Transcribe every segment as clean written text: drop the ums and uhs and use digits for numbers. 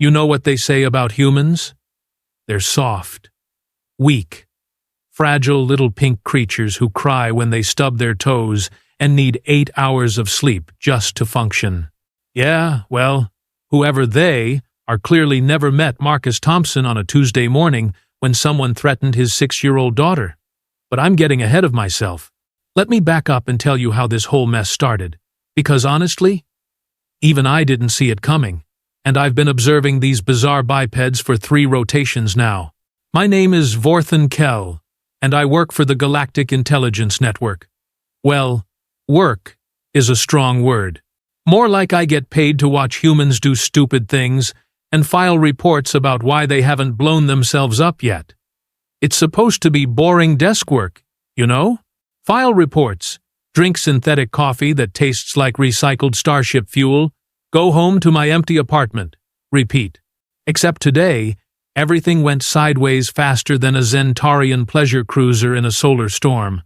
You know what they say about humans? They're soft, weak, fragile little pink creatures who cry when they stub their toes and need 8 hours of sleep just to function. Yeah, well, whoever they are clearly never met Marcus Thompson on a Tuesday morning when someone threatened his 6-year-old daughter. But I'm getting ahead of myself. Let me back up and tell you how this whole mess started. Because honestly, even I didn't see it coming, and I've been observing these bizarre bipeds for 3 rotations now. My name is Vorthan Kell, and I work for the Galactic Intelligence Network. Well, work is a strong word. More like I get paid to watch humans do stupid things and file reports about why they haven't blown themselves up yet. It's supposed to be boring desk work, you know? File reports, drink synthetic coffee that tastes like recycled Starship fuel, go home to my empty apartment, repeat. Except today, everything went sideways faster than a Zentarian pleasure cruiser in a solar storm.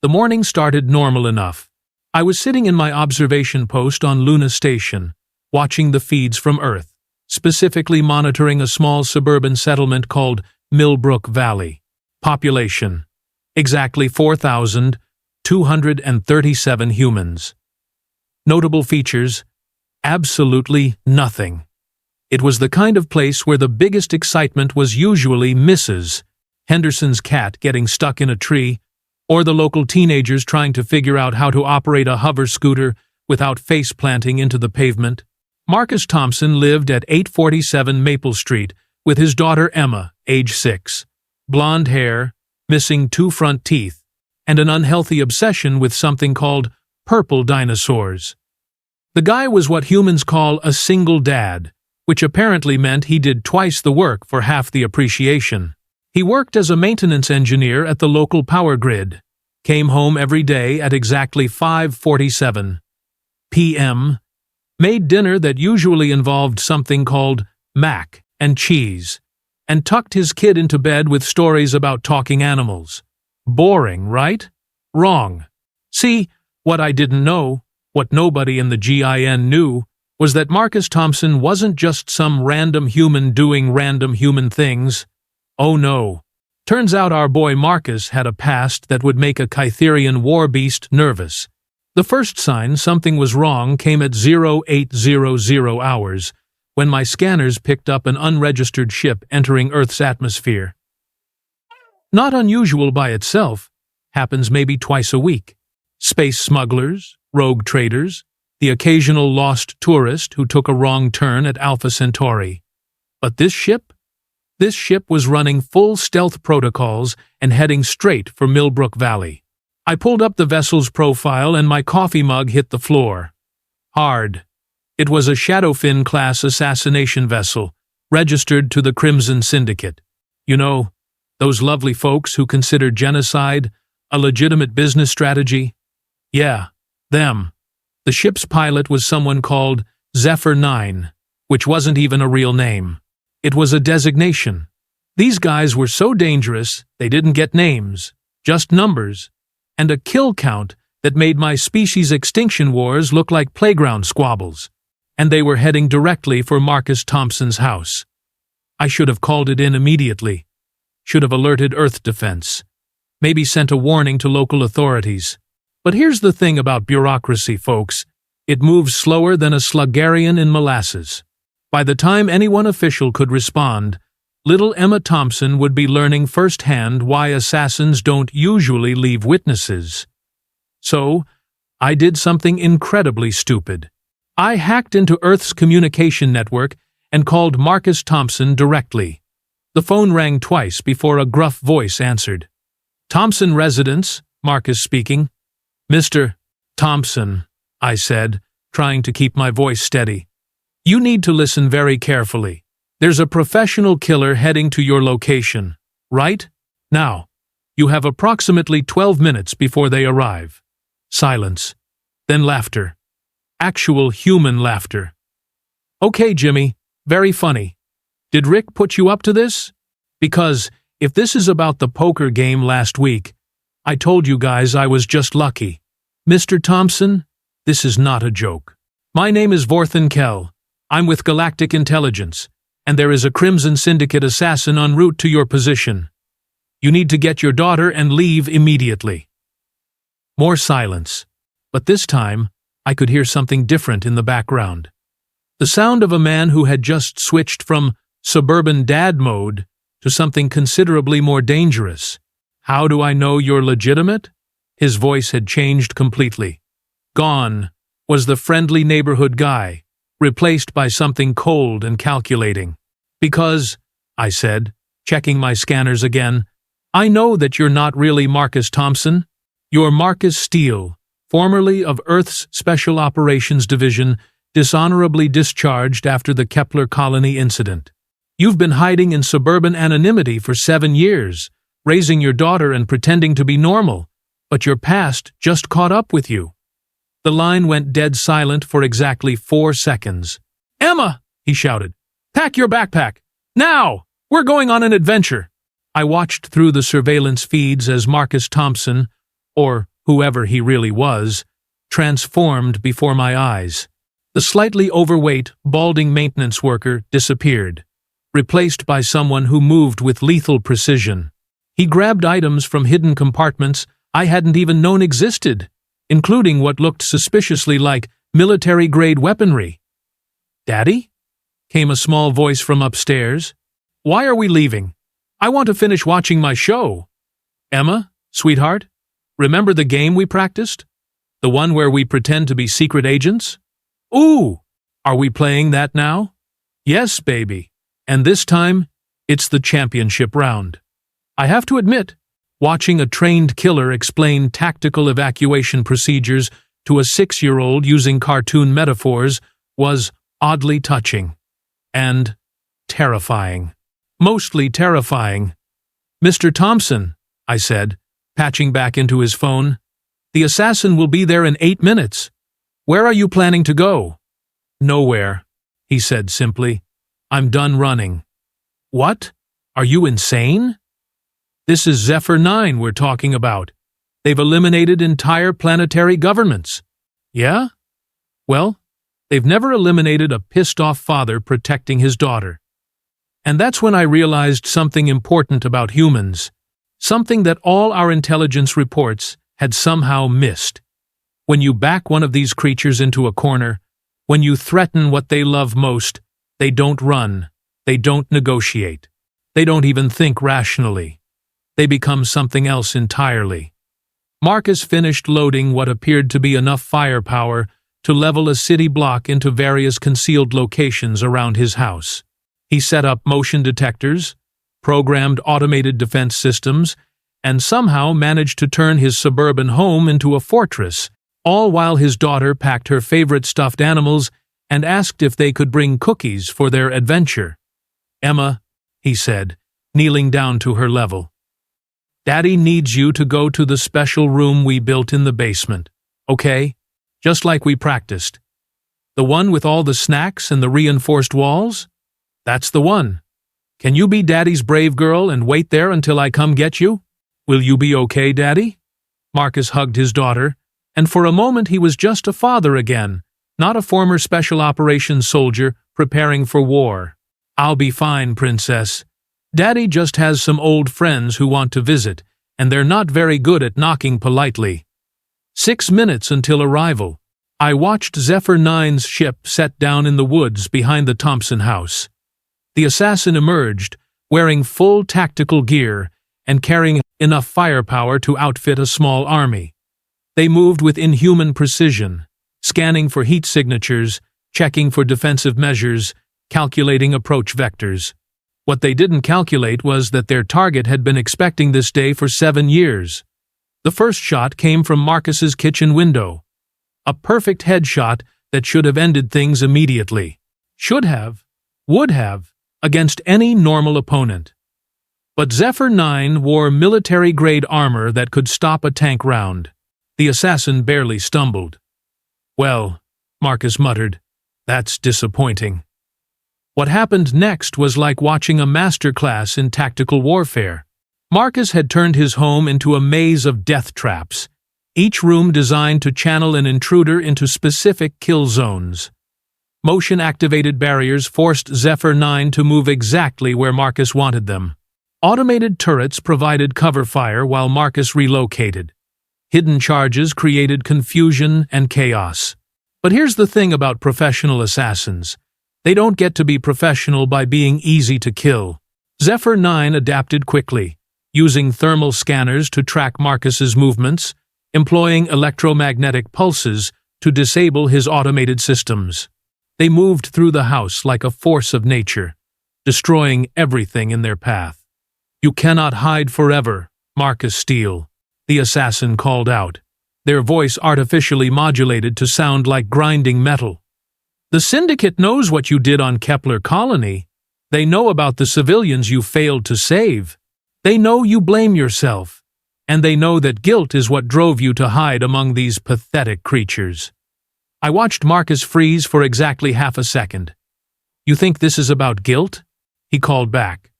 The morning started normal enough. I was sitting in my observation post on Luna Station, watching the feeds from Earth, specifically monitoring a small suburban settlement called Millbrook Valley. Population: exactly 4,237 humans. Notable features: absolutely nothing. It was the kind of place where the biggest excitement was usually Mrs. Henderson's cat getting stuck in a tree, or the local teenagers trying to figure out how to operate a hover scooter without face-planting into the pavement. Marcus Thompson lived at 847 Maple Street with his daughter Emma, age 6, blonde hair, missing 2 front teeth, and an unhealthy obsession with something called purple dinosaurs. The guy was what humans call a single dad, which apparently meant he did twice the work for half the appreciation. He worked as a maintenance engineer at the local power grid, came home every day at exactly 5:47 p.m., made dinner that usually involved something called mac and cheese, and tucked his kid into bed with stories about talking animals. Boring, right? Wrong. See, what I didn't know, what nobody in the GIN knew, was that Marcus Thompson wasn't just some random human doing random human things. Oh no. Turns out our boy Marcus had a past that would make a Kytherian war beast nervous. The first sign something was wrong came at 0800 hours, when my scanners picked up an unregistered ship entering Earth's atmosphere. Not unusual by itself, happens maybe twice a week. Space smugglers, rogue traders, the occasional lost tourist who took a wrong turn at Alpha Centauri. But this ship? This ship was running full stealth protocols and heading straight for Millbrook Valley. I pulled up the vessel's profile and my coffee mug hit the floor. Hard. It was a Shadowfin-class assassination vessel, registered to the Crimson Syndicate. You know, those lovely folks who consider genocide a legitimate business strategy? Yeah, them. The ship's pilot was someone called Zephyr 9, which wasn't even a real name. It was a designation. These guys were so dangerous, they didn't get names, just numbers, and a kill count that made my species' extinction wars look like playground squabbles. And they were heading directly for Marcus Thompson's house. I should have called it in immediately. Should have alerted Earth Defense. Maybe sent a warning to local authorities. But here's the thing about bureaucracy, folks. It moves slower than a Sluggarian in molasses. By the time anyone official could respond, little Emma Thompson would be learning firsthand why assassins don't usually leave witnesses. So, I did something incredibly stupid. I hacked into Earth's communication network and called Marcus Thompson directly. The phone rang twice before a gruff voice answered. Thompson residence, Marcus speaking. Mr. Thompson, I said, trying to keep my voice steady. You need to listen very carefully. There's a professional killer heading to your location, right? Now, you have approximately 12 minutes before they arrive. Silence. Then laughter. Actual human laughter. Okay, Jimmy, very funny. Did Rick put you up to this? Because if this is about the poker game last week, I told you guys I was just lucky. Mr. Thompson, this is not a joke. My name is Vorthan Kell. I'm with Galactic Intelligence, and there is a Crimson Syndicate assassin en route to your position. You need to get your daughter and leave immediately." More silence, but this time I could hear something different in the background. The sound of a man who had just switched from suburban dad mode to something considerably more dangerous. "How do I know you're legitimate?" His voice had changed completely. Gone was the friendly neighborhood guy, replaced by something cold and calculating. "Because," I said, checking my scanners again, "I know that you're not really Marcus Thompson. You're Marcus Steele, formerly of Earth's Special Operations Division, dishonorably discharged after the Kepler colony incident. You've been hiding in suburban anonymity for 7 years, raising your daughter and pretending to be normal, but your past just caught up with you." The line went dead silent for exactly 4 seconds. "Emma!" he shouted. "Pack your backpack! Now! We're going on an adventure!" I watched through the surveillance feeds as Marcus Thompson, or whoever he really was, transformed before my eyes. The slightly overweight, balding maintenance worker disappeared, replaced by someone who moved with lethal precision. He grabbed items from hidden compartments I hadn't even known existed, including what looked suspiciously like military-grade weaponry. "Daddy?" came a small voice from upstairs. "Why are we leaving? I want to finish watching my show." "Emma, sweetheart, remember the game we practiced? The one where we pretend to be secret agents?" "Ooh, are we playing that now?" "Yes, baby. And this time, it's the championship round." I have to admit, watching a trained killer explain tactical evacuation procedures to a 6-year-old using cartoon metaphors was oddly touching. And terrifying. Mostly terrifying. "Mr. Thompson," I said, patching back into his phone, "the assassin will be there in 8 minutes. Where are you planning to go?" "Nowhere," he said simply. "I'm done running." "What? Are you insane?" "This is Zephyr 9 we're talking about. They've eliminated entire planetary governments." "Yeah? Well, they've never eliminated a pissed-off father protecting his daughter." And that's when I realized something important about humans, something that all our intelligence reports had somehow missed. When you back one of these creatures into a corner, when you threaten what they love most, they don't run, they don't negotiate, they don't even think rationally. They become something else entirely. Marcus finished loading what appeared to be enough firepower to level a city block into various concealed locations around his house. He set up motion detectors, programmed automated defense systems, and somehow managed to turn his suburban home into a fortress, all while his daughter packed her favorite stuffed animals and asked if they could bring cookies for their adventure. "Emma," he said, kneeling down to her level, "Daddy needs you to go to the special room we built in the basement, okay? Just like we practiced. The one with all the snacks and the reinforced walls? That's the one. Can you be Daddy's brave girl and wait there until I come get you? Will you be okay, Daddy?" Marcus hugged his daughter, and for a moment he was just a father again, not a former special operations soldier preparing for war. "I'll be fine, Princess. Daddy just has some old friends who want to visit, and they're not very good at knocking politely." 6 minutes until arrival. I watched Zephyr 9's ship set down in the woods behind the Thompson house. The assassin emerged, wearing full tactical gear and carrying enough firepower to outfit a small army. They moved with inhuman precision, scanning for heat signatures, checking for defensive measures, calculating approach vectors. What they didn't calculate was that their target had been expecting this day for 7 years. The first shot came from Marcus's kitchen window. A perfect headshot that should have ended things immediately. Should have, would have, against any normal opponent. But Zephyr 9 wore military-grade armor that could stop a tank round. The assassin barely stumbled. "Well," Marcus muttered, "that's disappointing." What happened next was like watching a masterclass in tactical warfare. Marcus had turned his home into a maze of death traps, each room designed to channel an intruder into specific kill zones. Motion-activated barriers forced Zephyr 9 to move exactly where Marcus wanted them. Automated turrets provided cover fire while Marcus relocated. Hidden charges created confusion and chaos. But here's the thing about professional assassins. They don't get to be professional by being easy to kill. Zephyr 9 adapted quickly, using thermal scanners to track Marcus's movements, employing electromagnetic pulses to disable his automated systems. They moved through the house like a force of nature, destroying everything in their path. "You cannot hide forever, Marcus Steele," the assassin called out, their voice artificially modulated to sound like grinding metal. "The Syndicate knows what you did on Kepler Colony. They know about the civilians you failed to save. They know you blame yourself, and they know that guilt is what drove you to hide among these pathetic creatures." I watched Marcus freeze for exactly half a second. "You think this is about guilt?" he called back,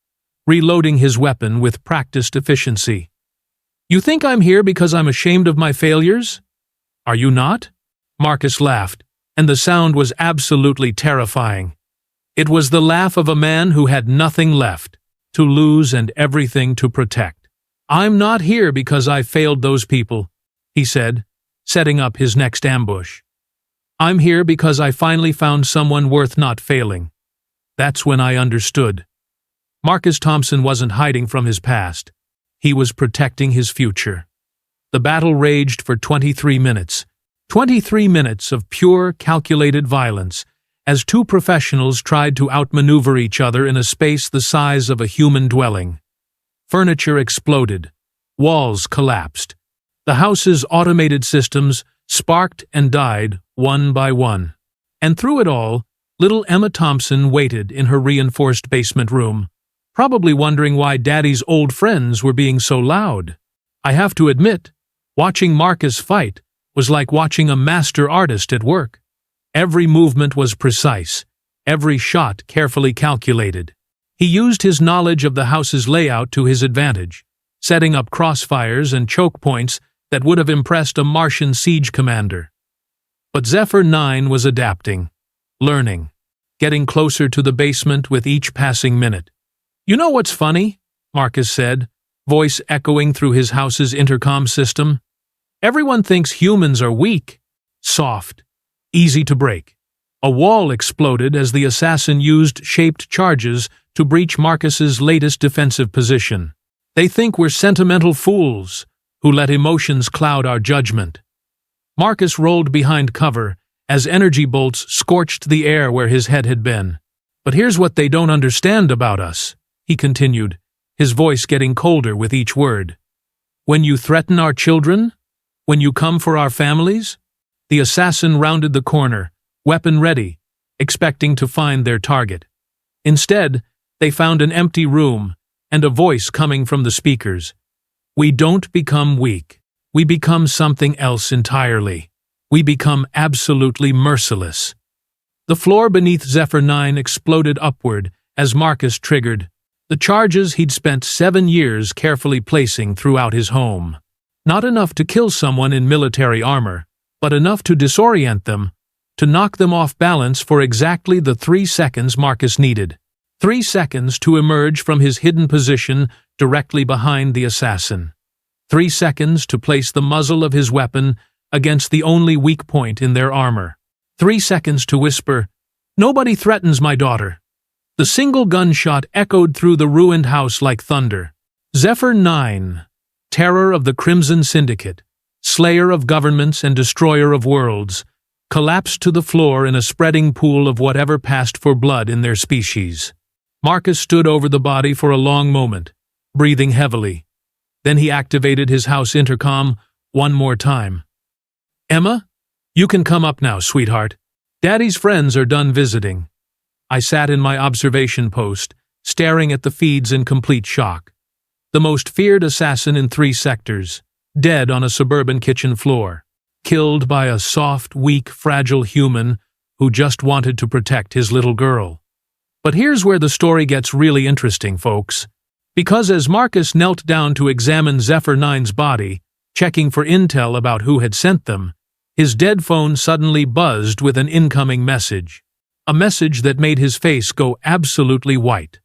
reloading his weapon with practiced efficiency. "You think I'm here because I'm ashamed of my failures? Are you not?" Marcus laughed, and the sound was absolutely terrifying. It was the laugh of a man who had nothing left to lose and everything to protect. "I'm not here because I failed those people," he said, setting up his next ambush. "I'm here because I finally found someone worth not failing." That's when I understood. Marcus Thompson wasn't hiding from his past. He was protecting his future. The battle raged for 23 minutes. 23 minutes of pure, calculated violence, as two professionals tried to outmaneuver each other in a space the size of a human dwelling. Furniture exploded. Walls collapsed. The house's automated systems sparked and died one by one. And through it all, little Emma Thompson waited in her reinforced basement room, probably wondering why Daddy's old friends were being so loud. I have to admit, watching Marcus fight was like watching a master artist at work. Every movement was precise, every shot carefully calculated. He used his knowledge of the house's layout to his advantage, setting up crossfires and choke points that would have impressed a Martian siege commander. But Zephyr 9 was adapting, learning, getting closer to the basement with each passing minute. "You know what's funny?" Marcus said, voice echoing through his house's intercom system. "Everyone thinks humans are weak, soft, easy to break." A wall exploded as the assassin used shaped charges to breach Marcus's latest defensive position. "They think we're sentimental fools who let emotions cloud our judgment." Marcus rolled behind cover as energy bolts scorched the air where his head had been. "But here's what they don't understand about us," he continued, his voice getting colder with each word. "When you threaten our children, when you come for our families," the assassin rounded the corner, weapon ready, expecting to find their target. Instead, they found an empty room and a voice coming from the speakers. "We don't become weak. We become something else entirely. We become absolutely merciless." The floor beneath Zephyr 9 exploded upward as Marcus triggered the charges he'd spent 7 years carefully placing throughout his home. Not enough to kill someone in military armor, but enough to disorient them, to knock them off balance for exactly the 3 seconds Marcus needed. 3 seconds to emerge from his hidden position directly behind the assassin. 3 seconds to place the muzzle of his weapon against the only weak point in their armor. 3 seconds to whisper, "Nobody threatens my daughter." The single gunshot echoed through the ruined house like thunder. Zephyr 9, terror of the Crimson Syndicate, slayer of governments and destroyer of worlds, collapsed to the floor in a spreading pool of whatever passed for blood in their species. Marcus stood over the body for a long moment, breathing heavily. Then he activated his house intercom one more time. "Emma, you can come up now, sweetheart. Daddy's friends are done visiting." I sat in my observation post, staring at the feeds in complete shock. The most feared assassin in 3 sectors, dead on a suburban kitchen floor, killed by a soft, weak, fragile human who just wanted to protect his little girl. But here's where the story gets really interesting, folks. Because as Marcus knelt down to examine Zephyr 9's body, checking for intel about who had sent them, his dead phone suddenly buzzed with an incoming message. A message that made his face go absolutely white.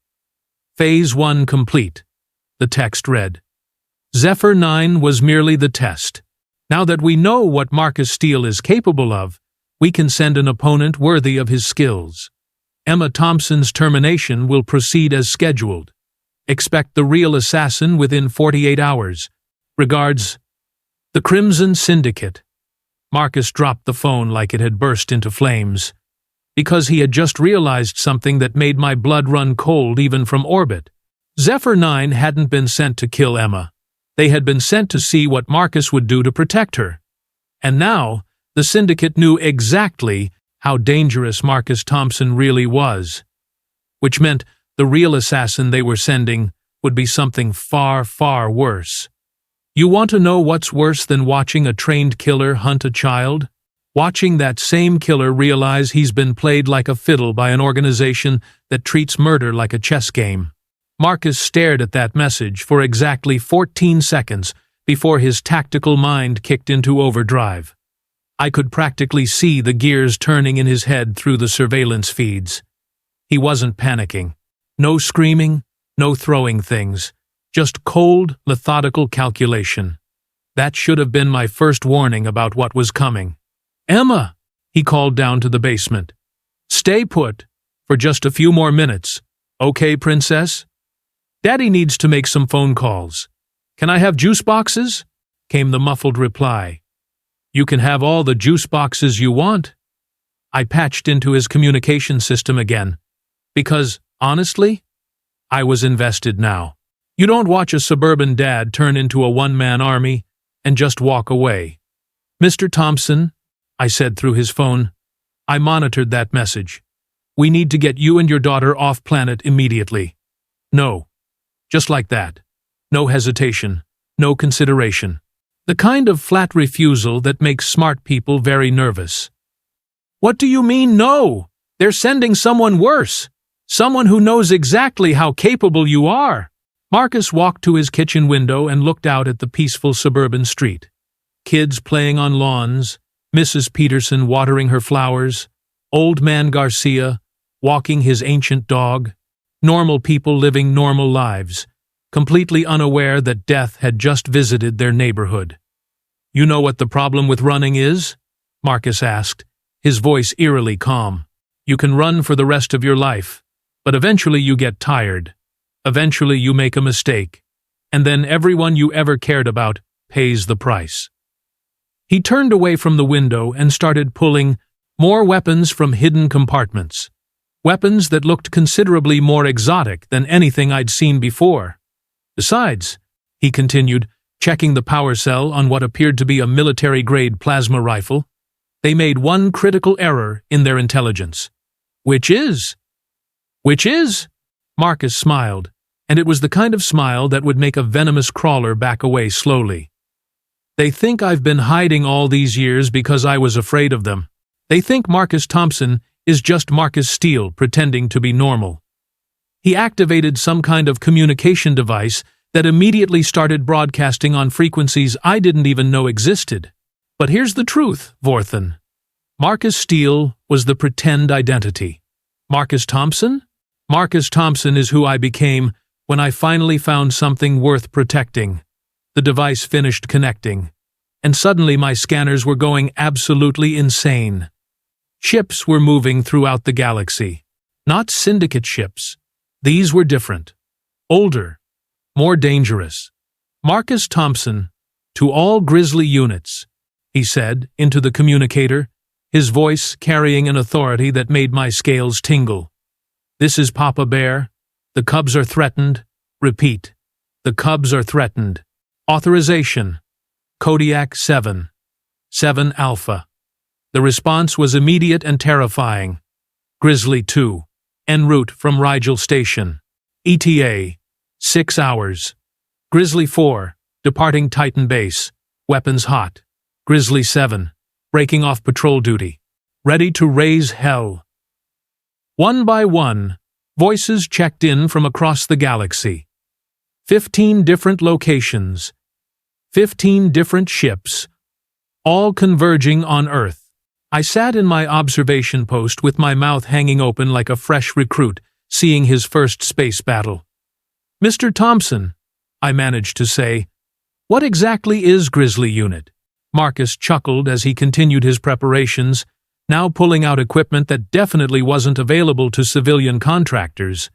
Phase 1 complete. The text read. Zephyr 9 was merely the test. Now that we know what Marcus Steele is capable of, we can send an opponent worthy of his skills. Emma Thompson's termination will proceed as scheduled. Expect the real assassin within 48 hours. Regards, the Crimson Syndicate. Marcus dropped the phone like it had burst into flames, because he had just realized something that made my blood run cold even from orbit. Zephyr 9 hadn't been sent to kill Emma. They had been sent to see what Marcus would do to protect her. And now, the Syndicate knew exactly how dangerous Marcus Thompson really was, which meant the real assassin they were sending would be something far, far worse. You want to know what's worse than watching a trained killer hunt a child? Watching that same killer realize he's been played like a fiddle by an organization that treats murder like a chess game. Marcus stared at that message for exactly 14 seconds before his tactical mind kicked into overdrive. I could practically see the gears turning in his head through the surveillance feeds. He wasn't panicking. No screaming, no throwing things. Just cold, methodical calculation. That should have been my first warning about what was coming. Emma, he called down to the basement. Stay put, for just a few more minutes. Okay, princess? Daddy needs to make some phone calls. Can I have juice boxes? Came the muffled reply. You can have all the juice boxes you want. I patched into his communication system again, because, honestly, I was invested now. You don't watch a suburban dad turn into a one-man army and just walk away. Mr. Thompson, I said through his phone, I monitored that message. We need to get you and your daughter off planet immediately. No. Just like that. No hesitation. No consideration. The kind of flat refusal that makes smart people very nervous. What do you mean, no? They're sending someone worse. Someone who knows exactly how capable you are. Marcus walked to his kitchen window and looked out at the peaceful suburban street. Kids playing on lawns, Mrs. Peterson watering her flowers, Old Man Garcia walking his ancient dog, normal people living normal lives, completely unaware that death had just visited their neighborhood. You know what the problem with running is? Marcus asked, his voice eerily calm. You can run for the rest of your life, but eventually you get tired. Eventually you make a mistake, and then everyone you ever cared about pays the price. He turned away from the window and started pulling more weapons from hidden compartments. Weapons that looked considerably more exotic than anything I'd seen before. Besides, he continued, checking the power cell on what appeared to be a military-grade plasma rifle, they made one critical error in their intelligence. Which is? Marcus smiled, and it was the kind of smile that would make a venomous crawler back away slowly. They think I've been hiding all these years because I was afraid of them. They think Marcus Thompson is just Marcus Steele pretending to be normal. He activated some kind of communication device that immediately started broadcasting on frequencies I didn't even know existed. But here's the truth, Vorthan. Marcus Steele was the pretend identity. Marcus Thompson? Marcus Thompson is who I became when I finally found something worth protecting. The device finished connecting, and suddenly my scanners were going absolutely insane. Ships were moving throughout the galaxy. Not syndicate ships. These were different. Older. More dangerous. Marcus Thompson, to all Grizzly units, he said into the communicator, his voice carrying an authority that made my scales tingle. This is Papa Bear. The Cubs are threatened. Repeat. The Cubs are threatened. Authorization. Kodiak 7. 7 Alpha. The response was immediate and terrifying. Grizzly 2. En route from Rigel Station. ETA. 6 hours. Grizzly 4. Departing Titan Base. Weapons hot. Grizzly 7. Breaking off patrol duty. Ready to raise hell. One by one, voices checked in from across the galaxy. 15 different locations. 15 different ships. All converging on Earth. I sat in my observation post with my mouth hanging open like a fresh recruit, seeing his first space battle. "Mr. Thompson," I managed to say, "what exactly is Grizzly Unit?" Marcus chuckled as he continued his preparations, now pulling out equipment that definitely wasn't available to civilian contractors.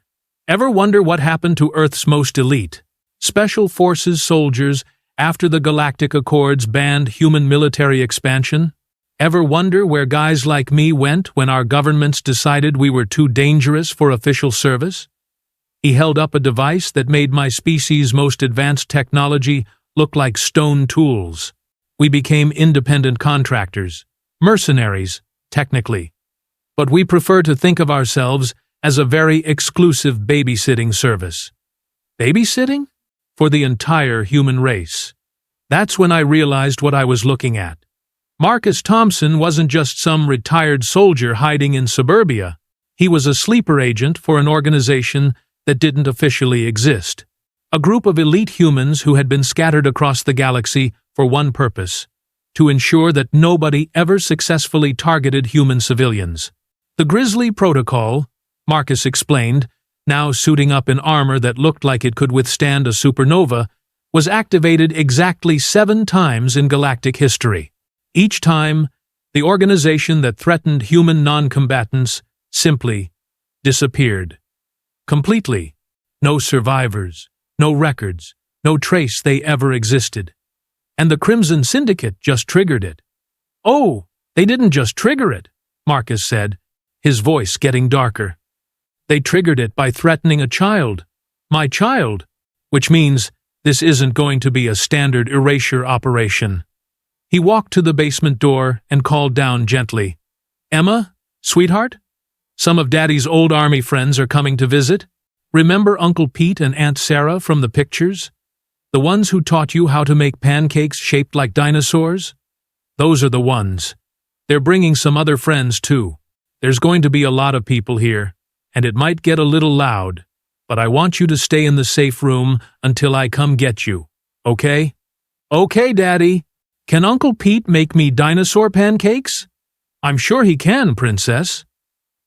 "Ever wonder what happened to Earth's most elite Special Forces soldiers after the Galactic Accords banned human military expansion? Ever wonder where guys like me went when our governments decided we were too dangerous for official service?" He held up a device that made my species' most advanced technology look like stone tools. We became independent contractors, mercenaries, technically. But we prefer to think of ourselves as a very exclusive babysitting service. Babysitting? For the entire human race. That's when I realized what I was looking at. Marcus Thompson wasn't just some retired soldier hiding in suburbia. He was a sleeper agent for an organization that didn't officially exist. A group of elite humans who had been scattered across the galaxy for one purpose: to ensure that nobody ever successfully targeted human civilians. The Grizzly Protocol, Marcus explained, now suiting up in armor that looked like it could withstand a supernova, was activated exactly 7 times in galactic history. Each time, the organization that threatened human non-combatants simply disappeared. Completely. No survivors, no records, no trace they ever existed. And the Crimson Syndicate just triggered it. "Oh, they didn't just trigger it," Marcus said, his voice getting darker. "They triggered it by threatening a child. My child. Which means this isn't going to be a standard erasure operation." He walked to the basement door and called down gently. "Emma, sweetheart? Some of Daddy's old army friends are coming to visit. Remember Uncle Pete and Aunt Sarah from the pictures? The ones who taught you how to make pancakes shaped like dinosaurs? Those are the ones. They're bringing some other friends too. There's going to be a lot of people here, and it might get a little loud, but I want you to stay in the safe room until I come get you, okay?" "Okay, Daddy. Can Uncle Pete make me dinosaur pancakes?" "I'm sure he can, Princess."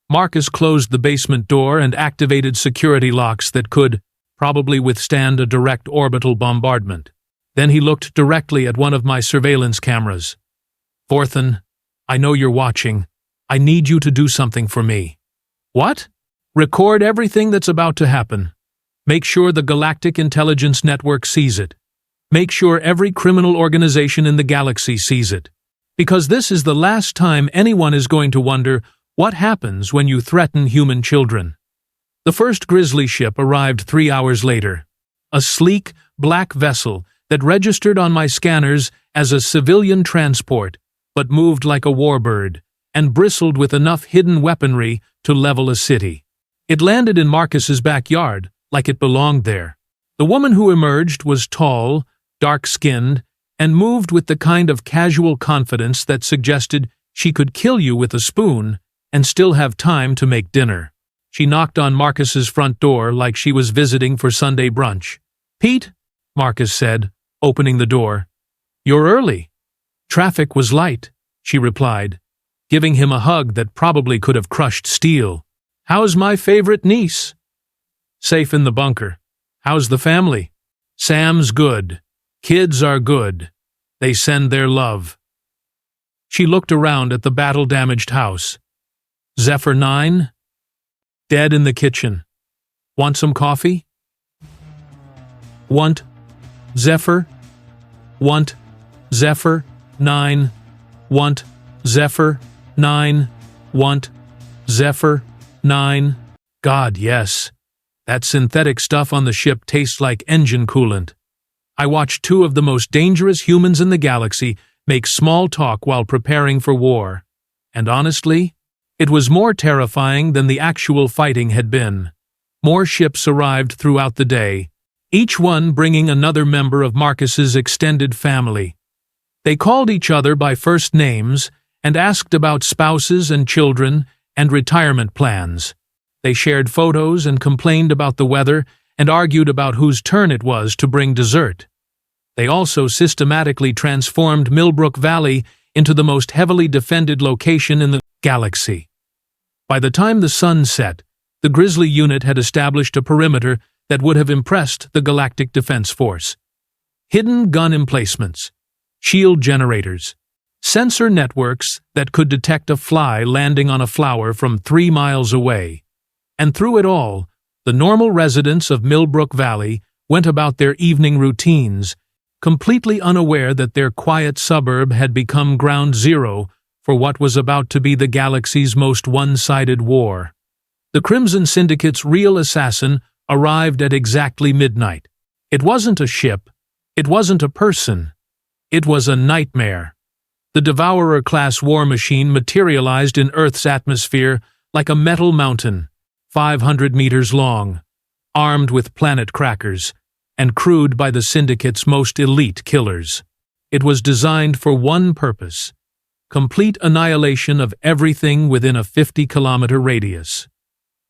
Marcus closed the basement door and activated security locks that could probably withstand a direct orbital bombardment. Then he looked directly at one of my surveillance cameras. "Vorthan, I know you're watching. I need you to do something for me." "What?" "Record everything that's about to happen. Make sure the Galactic Intelligence Network sees it. Make sure every criminal organization in the galaxy sees it. Because this is the last time anyone is going to wonder what happens when you threaten human children." The first Grizzly ship arrived 3 hours later. A sleek, black vessel that registered on my scanners as a civilian transport, but moved like a warbird, and bristled with enough hidden weaponry to level a city. It landed in Marcus's backyard, like it belonged there. The woman who emerged was tall, dark-skinned, and moved with the kind of casual confidence that suggested she could kill you with a spoon and still have time to make dinner. She knocked on Marcus's front door like she was visiting for Sunday brunch. "Pete," Marcus said, opening the door. "You're early." "Traffic was light," she replied, giving him a hug that probably could have crushed steel. "How's my favorite niece?" "Safe in the bunker. How's the family?" "Sam's good. Kids are good. They send their love." She looked around at the battle-damaged house. "Zephyr 9? Dead in the kitchen. Want some coffee?" "Want Zephyr? Want Zephyr 9? Want Zephyr 9? Want Zephyr 9? God, yes. That synthetic stuff on the ship tastes like engine coolant. I watched 2 of the most dangerous humans in the galaxy make small talk while preparing for war. And honestly, it was more terrifying than the actual fighting had been. More ships arrived throughout the day, each one bringing another member of Marcus's extended family. They called each other by first names and asked about spouses and children and retirement plans. They shared photos and complained about the weather and argued about whose turn it was to bring dessert. They also systematically transformed Millbrook Valley into the most heavily defended location in the galaxy. By the time the sun set, the Grizzly unit had established a perimeter that would have impressed the Galactic Defense Force. Hidden gun emplacements, shield generators, sensor networks that could detect a fly landing on a flower from 3 miles away. And through it all, the normal residents of Millbrook Valley went about their evening routines, completely unaware that their quiet suburb had become ground zero for what was about to be the galaxy's most one-sided war. The Crimson Syndicate's real assassin arrived at exactly midnight. It wasn't a ship. It wasn't a person. It was a nightmare. The Devourer-class war machine materialized in Earth's atmosphere like a metal mountain, 500 meters long, armed with planet crackers, and crewed by the Syndicate's most elite killers. It was designed for one purpose: complete annihilation of everything within a 50-kilometer radius.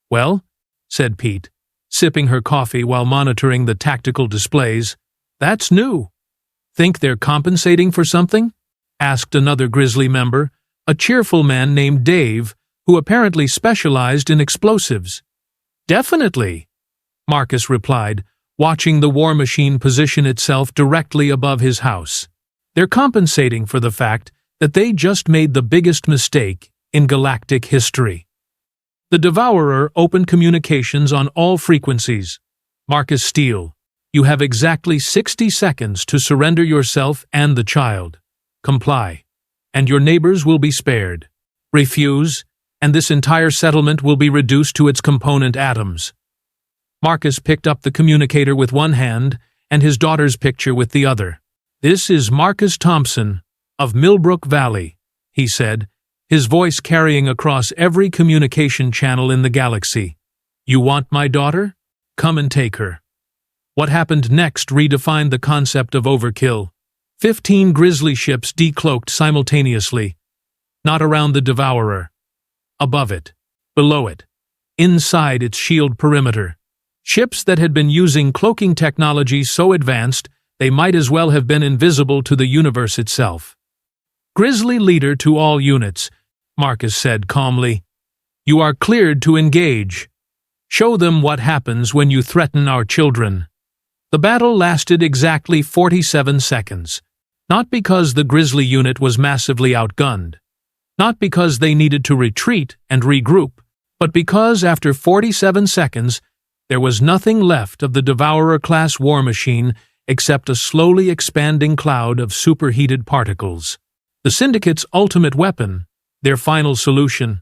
"Well," said Pete, sipping her coffee while monitoring the tactical displays, "that's new." "Think they're compensating for something?" asked another Grizzly member, a cheerful man named Dave, who apparently specialized in explosives. "Definitely," Marcus replied, watching the war machine position itself directly above his house. "They're compensating for the fact that they just made the biggest mistake in galactic history." The Devourer opened communications on all frequencies. "Marcus Steele, you have exactly 60 seconds to surrender yourself and the child. Comply, and your neighbors will be spared. Refuse, and this entire settlement will be reduced to its component atoms." Marcus picked up the communicator with one hand and his daughter's picture with the other. "This is Marcus Thompson, of Millbrook Valley," he said, his voice carrying across every communication channel in the galaxy. "You want my daughter? Come and take her." What happened next redefined the concept of overkill. 15 Grizzly ships decloaked simultaneously. Not around the Devourer. Above it. Below it. Inside its shield perimeter. Ships that had been using cloaking technology so advanced they might as well have been invisible to the universe itself. "Grizzly leader to all units," Marcus said calmly. "You are cleared to engage. Show them what happens when you threaten our children." The battle lasted exactly 47 seconds. Not because the Grizzly unit was massively outgunned. Not because they needed to retreat and regroup, but because after 47 seconds, there was nothing left of the Devourer-class war machine except a slowly expanding cloud of superheated particles. The Syndicate's ultimate weapon, their final solution,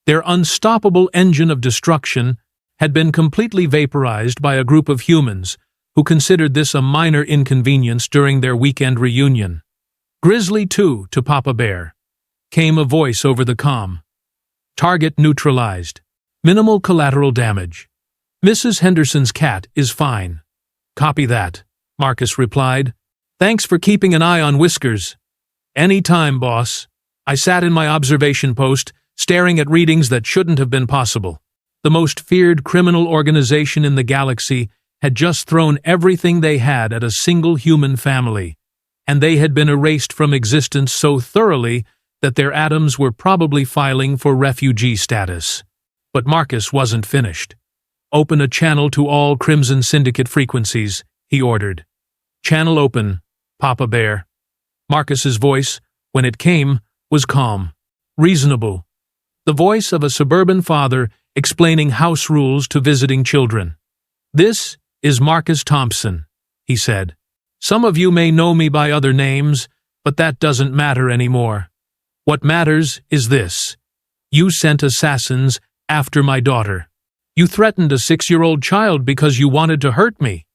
their unstoppable engine of destruction, had been completely vaporized by a group of humans who considered this a minor inconvenience during their weekend reunion. "Grizzly 2 to Papa Bear," came a voice over the comm. "Target neutralized. Minimal collateral damage. Mrs. Henderson's cat is fine." "Copy that," Marcus replied. "Thanks for keeping an eye on Whiskers." "Any time, boss." I sat in my observation post, staring at readings that shouldn't have been possible. The most feared criminal organization in the galaxy had just thrown everything they had at a single human family, and they had been erased from existence so thoroughly that their atoms were probably filing for refugee status. But Marcus wasn't finished. "Open a channel to all Crimson Syndicate frequencies," he ordered. "Channel open, Papa Bear." Marcus's voice, when it came, was calm, reasonable. The voice of a suburban father explaining house rules to visiting children. "This is Marcus Thompson," he said. "Some of you may know me by other names, but that doesn't matter anymore. What matters is this. You sent assassins after my daughter. You threatened a 6-year-old child because you wanted to hurt me."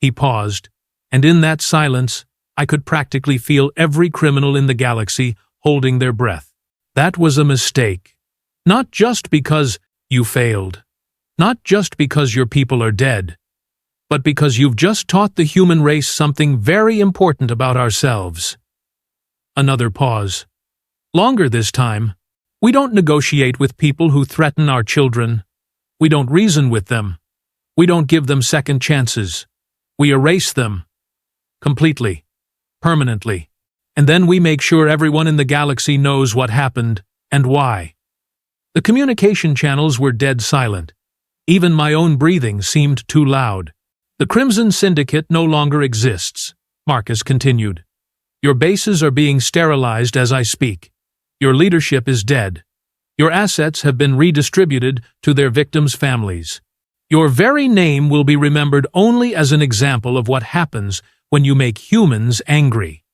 He paused, and in that silence, I could practically feel every criminal in the galaxy holding their breath. That was a mistake. Not just because you failed. Not just because your people are dead. But because you've just taught the human race something very important about ourselves. Another pause. Longer this time. We don't negotiate with people who threaten our children. We don't reason with them. We don't give them second chances. We erase them. Completely. Permanently. and then we make sure everyone in the galaxy knows what happened and why." The communication channels were dead silent. Even my own breathing seemed too loud. "The Crimson Syndicate no longer exists," Marcus continued. "Your bases are being sterilized as I speak. Your leadership is dead. Your assets have been redistributed to their victims' families. Your very name will be remembered only as an example of what happens when you make humans angry."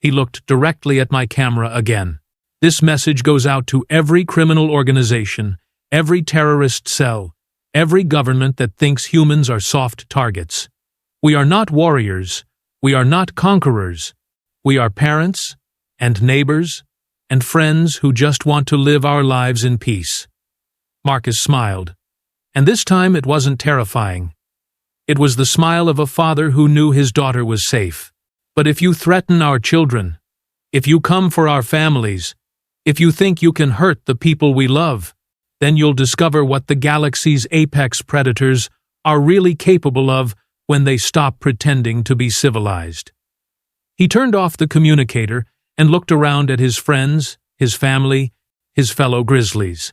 He looked directly at my camera again. "This message goes out to every criminal organization, every terrorist cell, every government that thinks humans are soft targets. We are not warriors. We are not conquerors. We are parents and neighbors and friends who just want to live our lives in peace." Marcus smiled. And this time it wasn't terrifying. It was the smile of a father who knew his daughter was safe. "But if you threaten our children, if you come for our families, if you think you can hurt the people we love, then you'll discover what the galaxy's apex predators are really capable of when they stop pretending to be civilized." He turned off the communicator and looked around at his friends, his family, his fellow Grizzlies.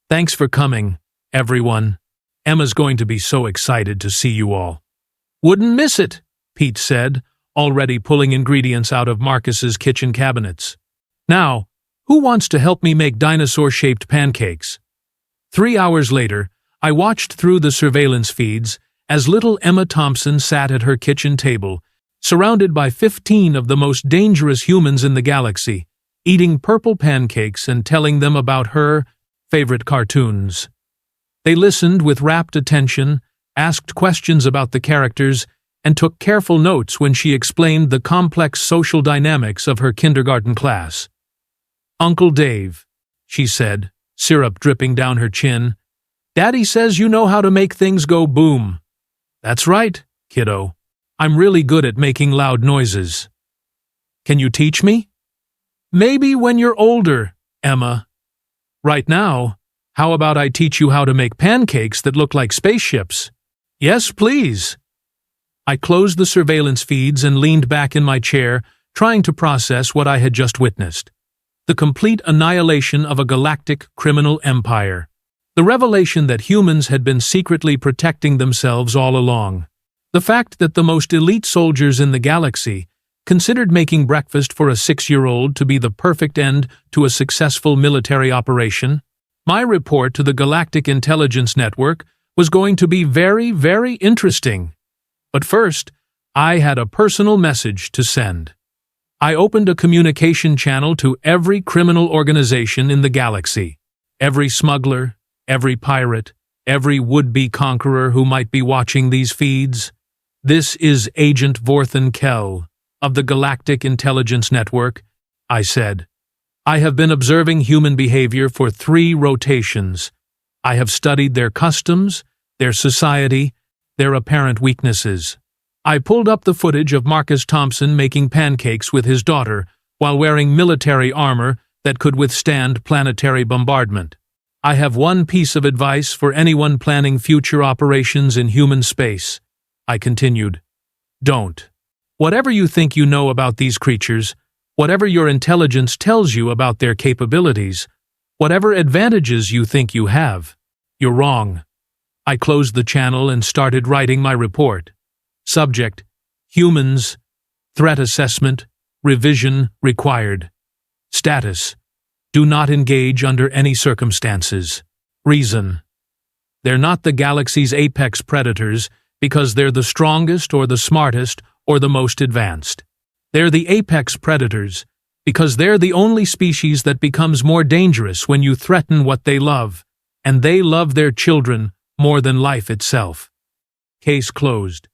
"Thanks for coming, everyone. Emma's going to be so excited to see you all." "Wouldn't miss it," Pete said, already pulling ingredients out of Marcus's kitchen cabinets. "Now, who wants to help me make dinosaur-shaped pancakes?" 3 hours later, I watched through the surveillance feeds as little Emma Thompson sat at her kitchen table, surrounded by 15 of the most dangerous humans in the galaxy, eating purple pancakes and telling them about her favorite cartoons. They listened with rapt attention, asked questions about the characters, and took careful notes when she explained the complex social dynamics of her kindergarten class. "Uncle Dave," she said, syrup dripping down her chin, "Daddy says you know how to make things go boom." "That's right, kiddo. I'm really good at making loud noises." "Can you teach me?" "Maybe when you're older, Emma. Right now, how about I teach you how to make pancakes that look like spaceships?" "Yes, please." I closed the surveillance feeds and leaned back in my chair, trying to process what I had just witnessed. The complete annihilation of a galactic criminal empire. The revelation that humans had been secretly protecting themselves all along. The fact that the most elite soldiers in the galaxy considered making breakfast for a 6-year-old to be the perfect end to a successful military operation. My report to the Galactic Intelligence Network was going to be very, very interesting. But first, I had a personal message to send. I opened a communication channel to every criminal organization in the galaxy. Every smuggler, every pirate, every would-be conqueror who might be watching these feeds. "This is Agent Vorthan Kell of the Galactic Intelligence Network," I said. "I have been observing human behavior for 3 rotations. I have studied their customs, their society, their apparent weaknesses. I pulled up the footage of Marcus Thompson making pancakes with his daughter while wearing military armor that could withstand planetary bombardment. I have one piece of advice for anyone planning future operations in human space," I continued. "Don't. Whatever you think you know about these creatures, whatever your intelligence tells you about their capabilities, whatever advantages you think you have, you're wrong." I closed the channel and started writing my report. Subject: Humans. Threat assessment. Revision required. Status: Do not engage under any circumstances. Reason: They're not the galaxy's apex predators because they're the strongest or the smartest or the most advanced. They're the apex predators because they're the only species that becomes more dangerous when you threaten what they love, and they love their children more than life itself. Case closed.